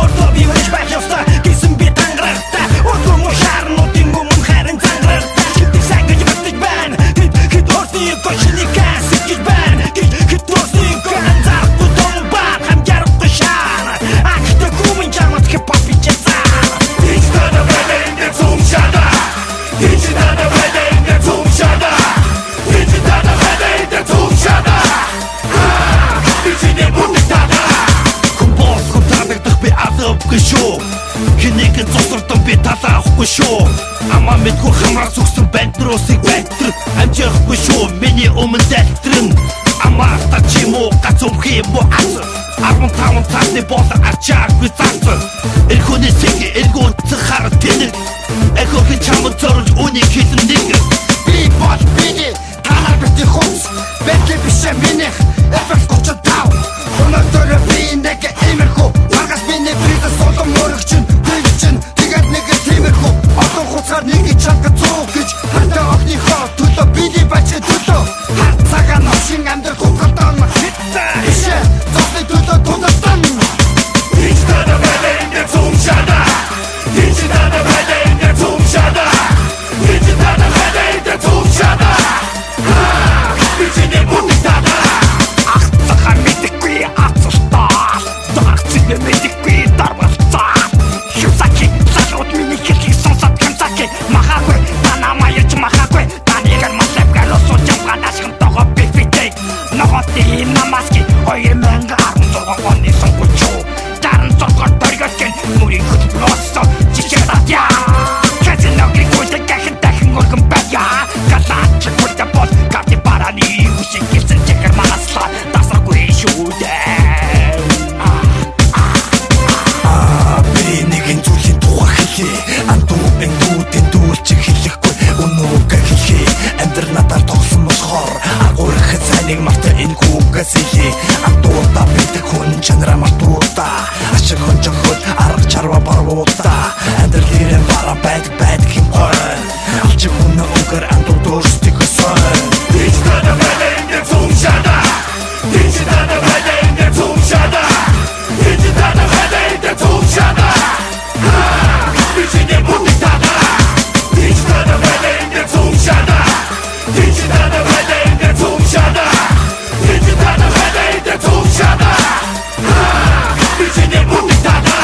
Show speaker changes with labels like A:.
A: Orto bir uğraş bak yosta, gizim bir tanrıkta. Orto mu şarnı dingu mun harın tanrı. шүү. Амаа мэдгүй хамраа зүгсэн бандруусыг байтар амжихгүй шүү. Миний өмнө дэлтрэн амаа та чимөө гацомхи бо ас 15 цаасны болон арчаагүй цаасан эрхүүний сэнгэ эргүүн цахаар тэнэг эхөхийн чамд зорж үнийг хэлэн нэг би бол биний танаар бити хумс бэкэ бишэ минийх эфэс гочтав өнөөдөр би нэг имэрхүү магас миний приза солон мөрөгчин тэгчин тэгээд нэг тиймэрхүү олон хуцаар нэг чанга цог гэж хантаа огны хоо төлөө биний бачи төлөө хацага ношин амдэр хукатан хитта ишэ зовны төлөө тунатан Digitada bedende tumshada Digitada bedende tumshada Digitada bedende tumshada Бичине бутигtada Ах цахаа мэдхгүй ацстаа Дагцыг мэдхгүй дарвалцаа Хюсаки залууд миний хэлхийг сонсоод хэмсаки махаагүй танамаа яж махаагүй танигар маслэвгэр осууд ямганаас хэмтогоо бифитэй ноготи намаски 2016 оны сонгуучуу Даран зоргоор дөргөтгөн мөрийн хөтлөөсөө жижигдаа Казиногын гүйдэг гахин дахин өргөн байя Галаач гүйдэг бол карти бараны үсэг гисэн чекер манаслаа тасаргүй шүү дээ Би нэгэн зүйлийн тухай хэлье Антуу эндүүдэн дүүлчих хэлэхгүй Өнөөг хэлье Амьдр надаар тогсон болохоор агуурах цайныг марта энэ гүгээс хэлье Антуудаа битэг хүн чанараа мартуудаа Ашиг хонжоход арга чарва барвуудаа Амьдр лирэн бара байдаг юм гой Алчиг хүн өгөр антуу дөрстик өсөн Digitada bedende tumshada Digitada bedende tumshada Digitada bedende tumshada Бичине бутигtada Digitada bedende tumshada Digitada bedende tumshada Digitada bedende tumshada Бичине бутигtada